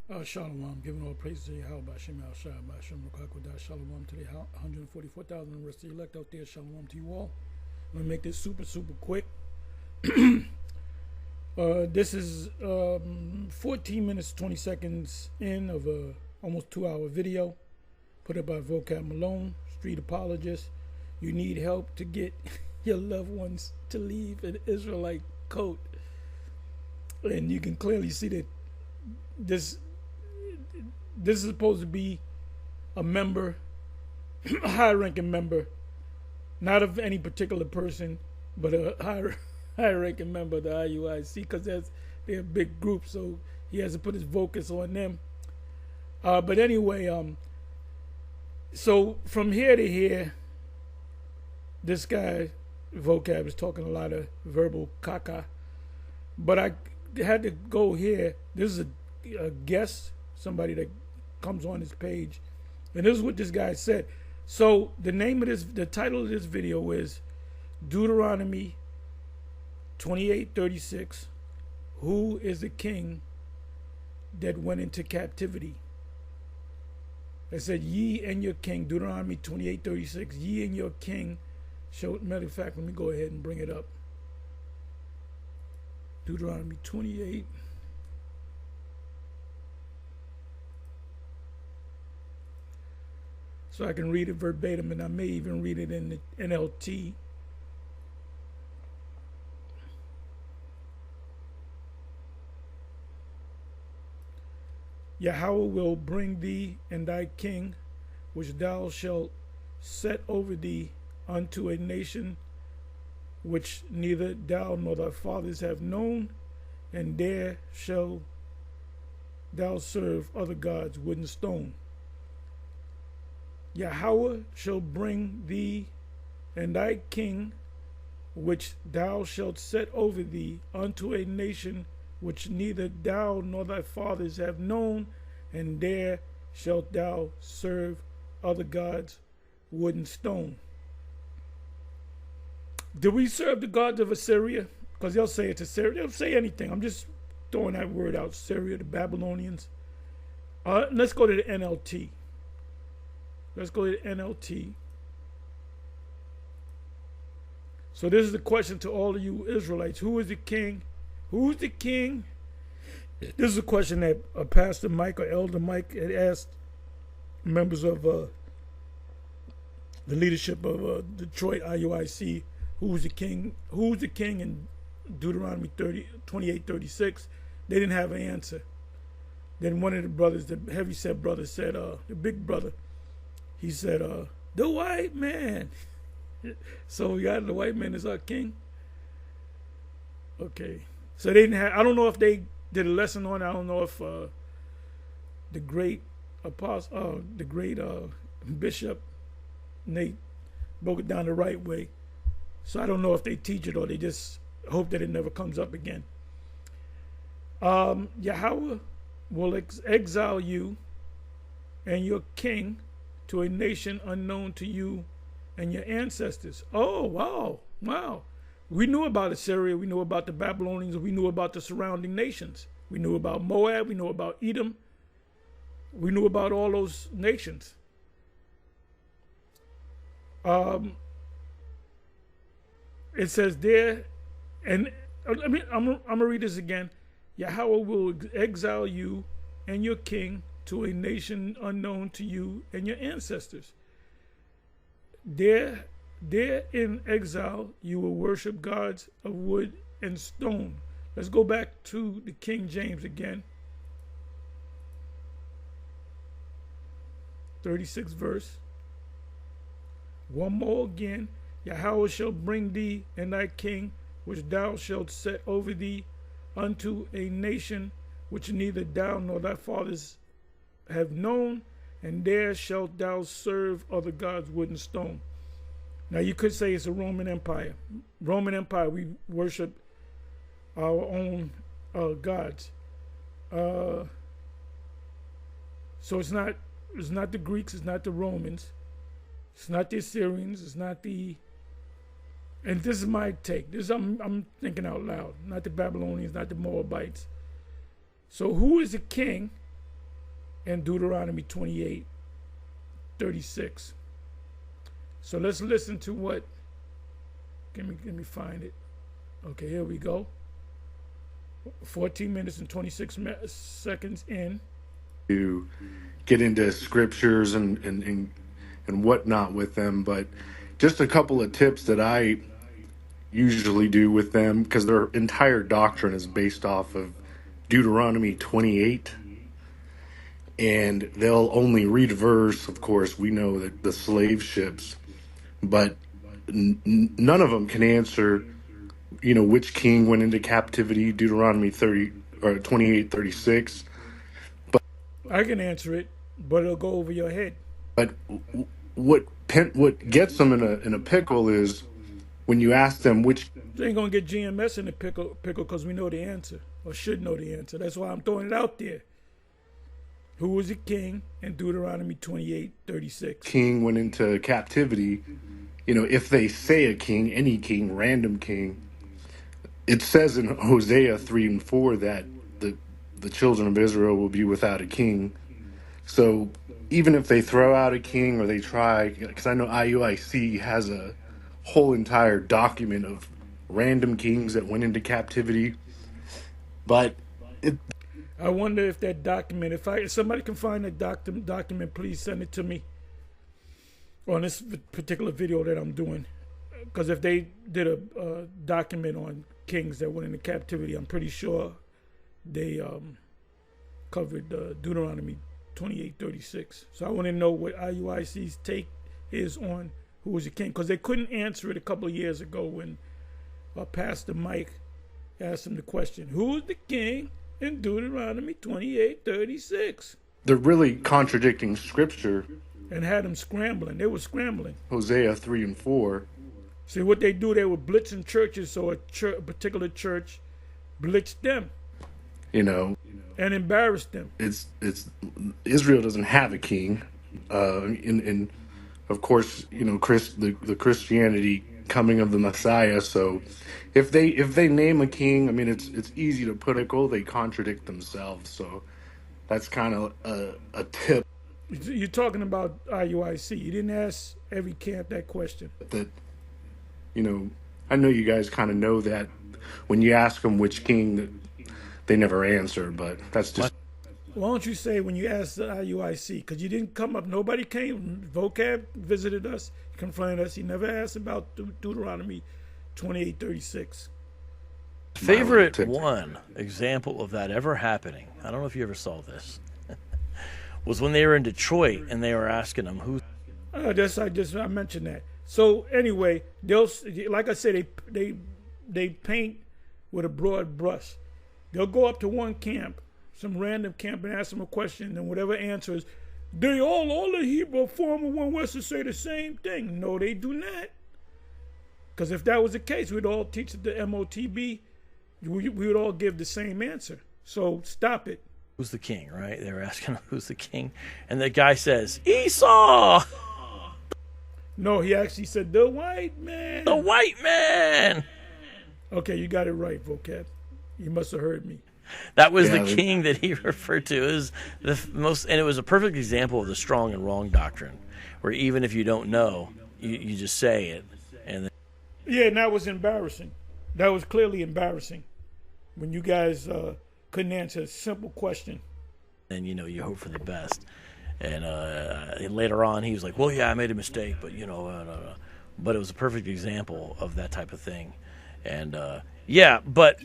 Shalom, giving all praise to Yahweh, Hashem, Al-Shai, Hashem, Rukakodah, Shalom to the 144,000 and the rest of the elect out there. Shalom to you all. I'm going to make this super quick. This is 14 minutes, 20 seconds in of a almost 2-hour video put up by Vocab Malone, street apologist. You need help to get your loved ones to leave an Israelite coat. And you can clearly see that this is supposed to be a member, a high-ranking member, not of any particular person, but a high-ranking member of the IUIC, because they're a big group, so he has to put his focus on them. But anyway, so from here to here, this guy, Vocab, is talking a lot of verbal caca, but I had to go here. This is a guest, somebody that comes on his page, and this is what this guy said. So the title of this video is Deuteronomy 28:36. Who is the king that went into captivity? It said, ye and your king, Deuteronomy 28:36, ye and your king shall, matter of fact, let me go ahead and bring it up. Deuteronomy 28. So I can read it verbatim, and I may even read it in the NLT. Yahweh will bring thee and thy king, which thou shalt set over thee, unto a nation which neither thou nor thy fathers have known, and there shall thou serve other gods, wood and stone. Yahweh shall bring thee and thy king, which thou shalt set over thee, unto a nation which neither thou nor thy fathers have known, and there shalt thou serve other gods, wood and stone. Do we serve the gods of Assyria? Because they'll say it's Assyria. They'll say anything. I'm just throwing that word out. Syria, the Babylonians. Let's go to the NLT. Let's go to the NLT. So this is the question to all of you Israelites. Who is the king? Who's the king? This is a question that Pastor Mike or Elder Mike had asked members of the leadership of Detroit IUIC. Who's the king? Who's the king in Deuteronomy 28:36? They didn't have an answer. Then one of the brothers, the heavyset brother, said, the big brother, he said, the white man. So we got the white man as our king. Okay. So they didn't have, I don't know if they did a lesson on it. I don't know if the great apostle, the great bishop, Nate, broke it down the right way. So I don't know if they teach it or they just hope that it never comes up again. Yahweh will exile you and your king to a nation unknown to you and your ancestors. Oh, wow. We knew about Assyria. We knew about the Babylonians. We knew about the surrounding nations. We knew about Moab. We knew about Edom. We knew about all those nations. It says there, and I'm going to read this again. Yahweh will exile you and your king to a nation unknown to you and your ancestors. There in exile, you will worship gods of wood and stone. Let's go back to the King James again. 36th verse. One more again. Yahweh shall bring thee and thy king, which thou shalt set over thee, unto a nation which neither thou nor thy fathers have known, and there shalt thou serve other gods, wood and stone. Now you could say it's a Roman Empire. Roman Empire, we worship our own gods. So it's not the Greeks, it's not the Romans, it's not the Assyrians, it's not the, and this is my take. I'm thinking out loud. Not the Babylonians, not the Moabites. So who is the king and Deuteronomy 28:36. So let's listen to what. Let me find it. Okay, here we go. 14 minutes and 26 seconds in. To get into scriptures and whatnot with them, but just a couple of tips that I usually do with them, because their entire doctrine is based off of Deuteronomy 28, and they'll only read verse. Of course, we know that the slave ships, but none of them can answer, which king went into captivity, Deuteronomy 30 or 28:36. I can answer it, but it'll go over your head. But what gets them in a pickle is when you ask them which. They ain't gonna get GMS in the pickle because we know the answer, or should know the answer. That's why I'm throwing it out there. Who was the king in Deuteronomy 28:36? King went into captivity. If they say a king, any king, random king, it says in Hosea 3:4 that the children of Israel will be without a king. So even if they throw out a king or they try, because I know IUIC has a whole entire document of random kings that went into captivity, but I wonder if that document, if somebody can find that document, please send it to me on this particular video that I'm doing. Because if they did a document on kings that went into captivity, I'm pretty sure they covered Deuteronomy 28:36. So I want to know what IUIC's take is on who was the king, because they couldn't answer it a couple of years ago when Pastor Mike asked him the question, who's the king in Deuteronomy 28:36? They're really contradicting scripture. And had them scrambling. They were scrambling. Hosea 3:4. See, what they do, they were blitzing churches, so a particular church blitzed them. And embarrassed them. It's Israel doesn't have a king. And of course, the Christianity coming of the Messiah. So if they name a king, I mean, it's easy to put it. They contradict themselves. So that's kind of a tip. You're talking about IUIC. You didn't ask every camp that question. That, I know you guys kind of know that when you ask them which king, they never answer, but that's just. Why don't you say when you asked the IUIC, because you didn't come up, nobody came, Vocab visited us, confronted us, he never asked about Deuteronomy 28:36. Favorite one example of that ever happening, I don't know if you ever saw this, was when they were in Detroit and they were asking them who. I mentioned that. So anyway, they'll, like I said, they paint with a broad brush. They'll go up to one camp, some random camp, and ask them a question, and whatever answers, they all the Hebrew former one was to say the same thing. No, they do not. Because if that was the case, we'd all teach the MOTB, we would all give the same answer. So stop it. Who's the king, right? They were asking who's the king. And the guy says, Esau! No, he actually said, the white man. The white man! Okay, you got it right, Vocab. You must have heard me. That was the king that he referred to as the most, and it was a perfect example of the strong and wrong doctrine, where even if you don't know, you just say it. And and that was embarrassing. That was clearly embarrassing when you guys couldn't answer a simple question. And you hope for the best. And later on, he was like, "Well, yeah, I made a mistake, but but it was a perfect example of that type of thing." And but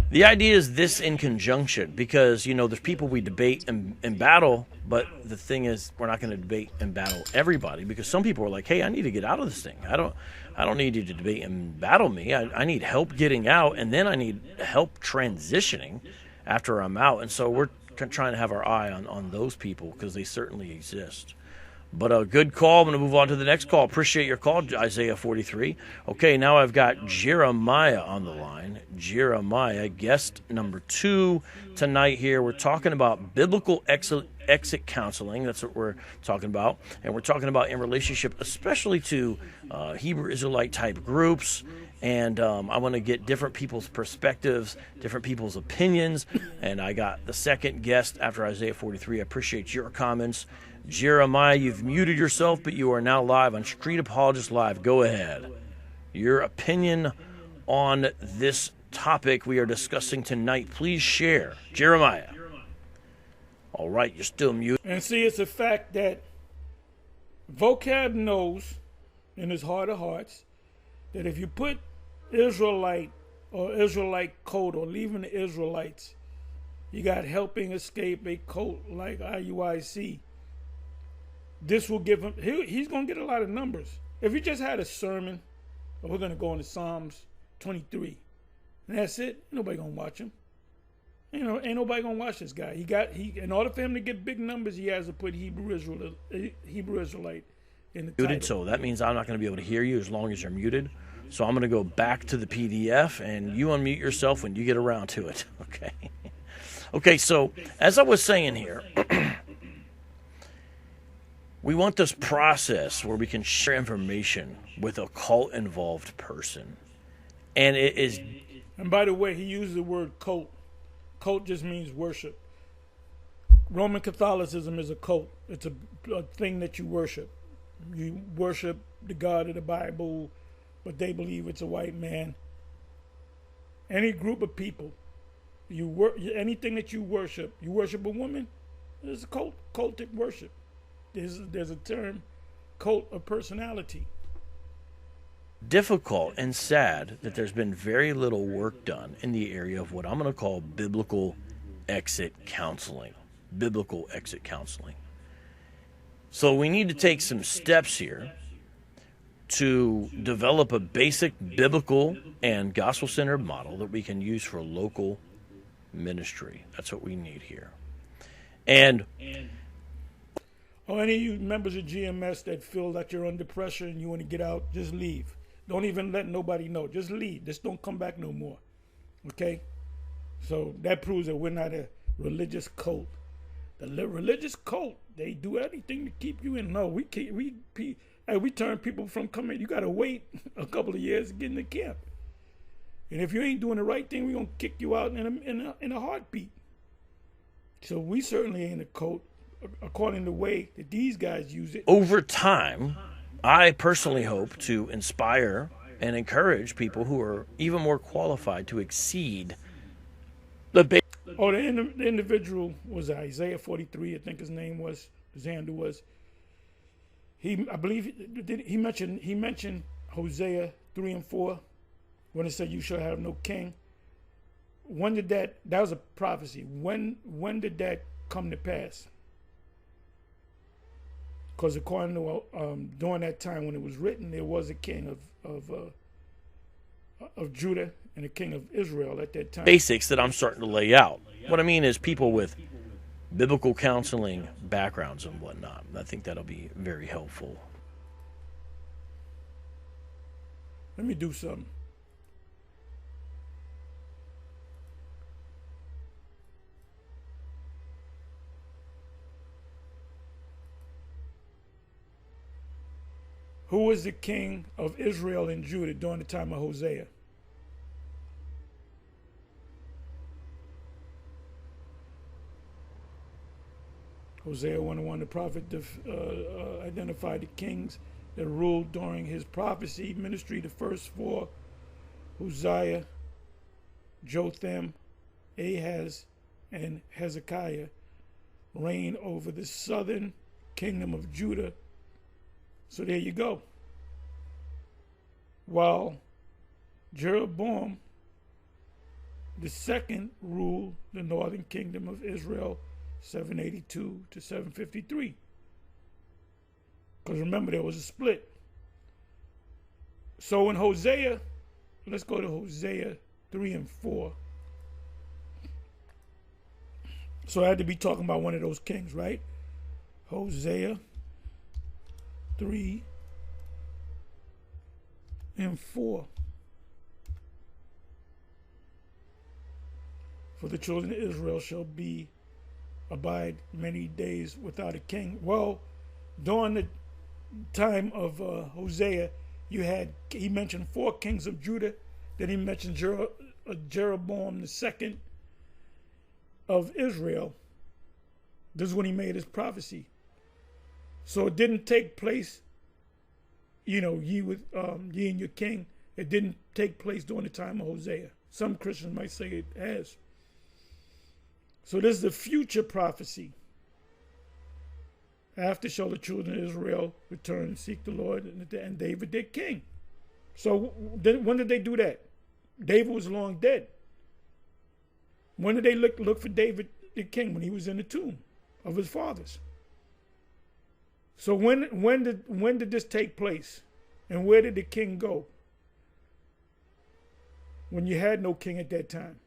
the idea is this in conjunction, because there's people we debate and battle, but the thing is we're not going to debate and battle everybody, because some people are like, "Hey, I need to get out of this thing. I don't need you to debate and battle me. I need help getting out, and then I need help transitioning after I'm out." And so we're trying to have our eye on those people, because they certainly exist. But a good call. I'm going to move on to the next call. Appreciate your call, Isaiah 43. Okay, now I've got Jeremiah on the line. Jeremiah, guest number 2 tonight here. We're talking about biblical exit counseling. That's what we're talking about. And we're talking about in relationship especially to Hebrew Israelite type groups And I want to get different people's perspectives, different people's opinions. And I got the second guest after Isaiah 43. I appreciate your comments. Jeremiah, you've muted yourself, but you are now live on Street Apologist Live. Go ahead. Your opinion on this topic we are discussing tonight, please share. Jeremiah. All right, you're still muted. And see, it's a fact that vocab knows in his heart of hearts that if you put Israelite or Israelite cult or leaving the Israelites, you got helping escape a cult like IUIC. This will give him, he's going to get a lot of numbers. If he just had a sermon, we're going to go into Psalms 23, and that's it, nobody going to watch him. You know, ain't nobody going to watch this guy. In order for him to get big numbers, he has to put Hebrew Israelite in the title. So that means I'm not going to be able to hear you as long as you're muted. So I'm going to go back to the PDF, and you unmute yourself when you get around to it. Okay. Okay, so as I was saying here, we want this process where we can share information with a cult-involved person. And it is... And by the way, he used the word cult. Cult just means worship. Roman Catholicism is a cult. It's a thing that you worship. You worship the God of the Bible, but they believe it's a white man. Any group of people, anything that you worship a woman, it's a cultic worship. There's a term, cult of personality. Difficult and sad that there's been very little work done in the area of what I'm going to call biblical exit counseling. Biblical exit counseling. So we need to take some steps here to develop a basic biblical and gospel-centered model that we can use for local ministry. That's what we need here. And any of you members of GMS that feel that you're under pressure and you want to get out, just leave. Don't even let nobody know. Just leave. Just don't come back no more. Okay? So that proves that we're not a religious cult. The religious cult, they do anything to keep you in. No, we turn people from coming. You got to wait a couple of years to get in the camp. And if you ain't doing the right thing, we're going to kick you out in a heartbeat. So we certainly ain't a cult according to the way that these guys use it. Over time, I personally hope to inspire and encourage people who are even more qualified to exceed the basic. Oh, the individual was Isaiah 43, I think his name was, his handle was. I believe he mentioned Hosea 3 and 4 when it said you shall have no king. When did that was a prophecy. When did that come to pass? Because according to during that time when it was written, there was a king of Judah and a king of Israel at that time. Basics that I'm starting to lay out. What I mean is people with biblical counseling backgrounds and whatnot. I think that'll be very helpful. Let me do something. Who was the king of Israel and Judah during the time of Hosea? Hosea 1:1, the prophet identified the kings that ruled during his prophecy ministry. The first four, Uzziah, Jotham, Ahaz, and Hezekiah, reigned over the southern kingdom of Judah. So there you go. While Jeroboam the second ruled the northern kingdom of Israel, 782 to 753. Because remember, there was a split. So in Hosea, let's go to Hosea 3 and 4. So I had to be talking about one of those kings, right? Hosea 3 and 4. For the children of Israel shall abide many days without a king. Well, during the time of Hosea, he mentioned 4 kings of Judah. Then he mentioned Jeroboam the second of Israel. This is when he made his prophecy. So it didn't take place, ye and your king. It didn't take place during the time of Hosea. Some Christians might say it has. So this is the future prophecy. After shall the children of Israel return and seek the Lord and David their king. So when did they do that? David was long dead. When did they look for David the king? When he was in the tomb of his fathers. So when did this take place? And where did the king go? When you had no king at that time.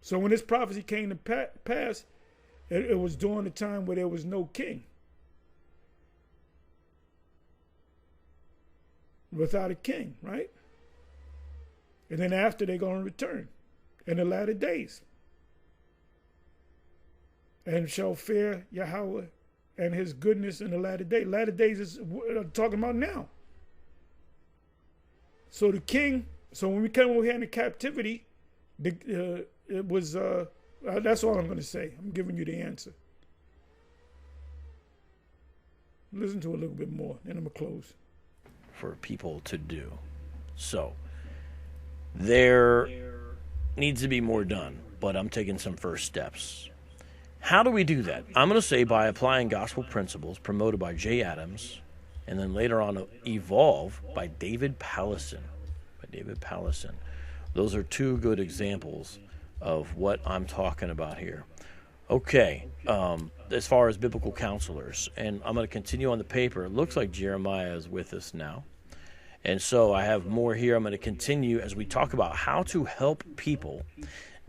So when this prophecy came to pass, it was during the time where there was no king. Without a king, right? And then after they're going to return in the latter days. And shall fear Yahweh and his goodness in the latter day. Latter days is what I'm talking about now. So the king, so when we came over here into captivity, it was, that's all I'm going to say. I'm giving you the answer. Listen to it a little bit more, then I'm going to close. For people to do. So, there needs to be more done, but I'm taking some first steps. How do we do that? I'm going to say by applying gospel principles promoted by Jay Adams, and then later on Evolve by David Pallison. Those are 2 good examples of what I'm talking about here. Okay, as far as biblical counselors, and I'm going to continue on the paper. It looks like Jeremiah is with us now. And so I have more here. I'm going to continue as we talk about how to help people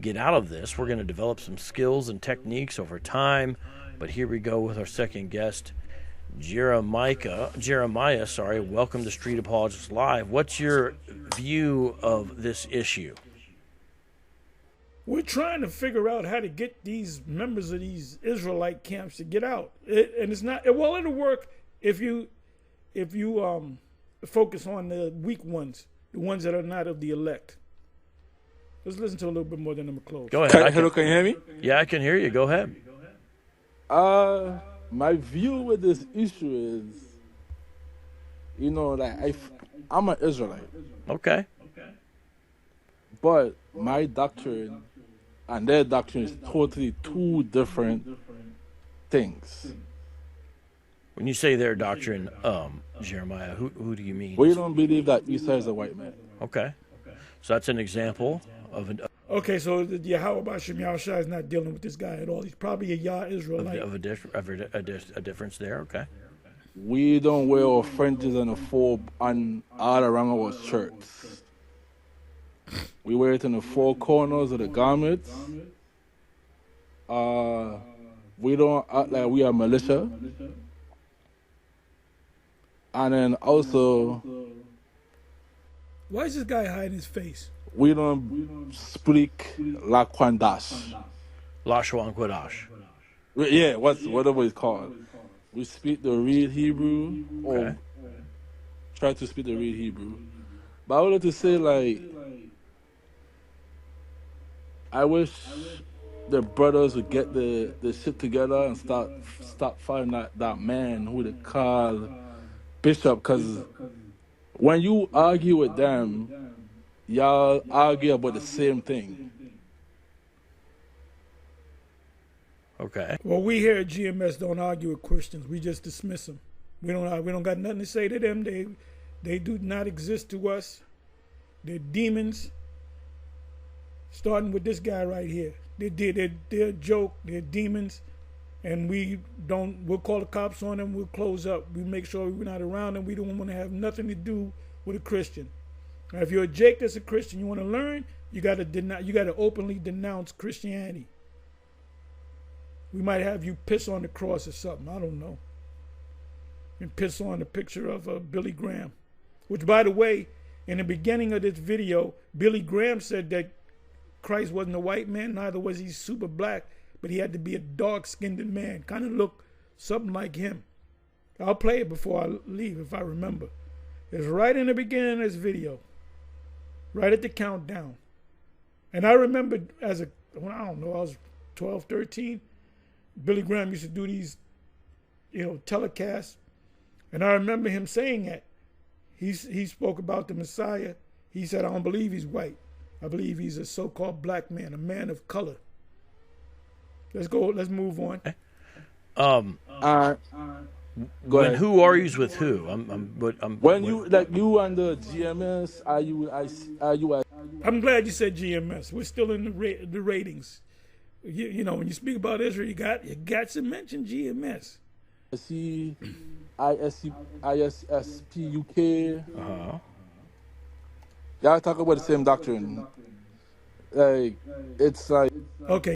get out of this. We're going to develop some skills and techniques over time. But here we go with our second guest, Jeremiah, welcome to Street Apologists Live. What's your view of this issue? We're trying to figure out how to get these members of these Israelite camps to get out. And it's not, well, it'll work if you focus on the weak ones, the ones that are not of the elect. Let's listen to a little bit more, then I'm going to close. Go ahead. Can you hear me? Yeah, I can hear you. Go ahead. My view with this issue is, I'm an Israelite. Okay. But my doctrine and their doctrine is totally 2 different things. When you say their doctrine, Jeremiah, who do you mean? We don't believe that Esau is a white man. Okay. So that's an example of an... Okay, so the Yahweh Bashim Yahushua is not dealing with this guy at all. He's probably a Yah Israelite. Of a difference there, okay. We don't wear our fringes and a fold on all around our shirts. We wear it in the 4 corners of the garments. We don't act like we are militia. And then also... Why is this guy hiding his face? We don't speak La Kwandash. Lashwan Quadash. Yeah, whatever it's called. We speak the real Hebrew, or try to speak the real Hebrew. But I would like to say, I wish the brothers would get the shit together and stop fighting that man who they call Bishop, because when you argue with them, y'all argue about the same thing. Okay. Well, we here at GMS don't argue with Christians. We just dismiss them. We don't got nothing to say to them. They do not exist to us. They're demons. Starting with this guy right here. They're a joke. They're demons. And we'll call the cops on them. We'll close up. We make sure we're not around them. We don't want to have nothing to do with a Christian. Now, if you're a Jake that's a Christian, you want to learn, you got to openly denounce Christianity. We might have you piss on the cross or something. I don't know. And piss on the picture of Billy Graham. Which, by the way, in the beginning of this video, Billy Graham said that Christ wasn't a white man, neither was he super black, but he had to be a dark-skinned man, kind of look something like him. I'll play it before I leave if I remember. It's right in the beginning of this video, right at the countdown. And I remember when I don't know, I was 12, 13, Billy Graham used to do these, telecasts. And I remember him saying that. He spoke about the Messiah. He said, I don't believe he's white. I believe he's a so-called black man, a man of color. Let's go. Let's move on. Go ahead. Who argues with who? You on the GMS, I'm glad you said GMS. We're still in the ratings. When you speak about Israel, you got to mention GMS. ISSPUK. Y'all talk about the same doctrine. Like, it's like... Okay.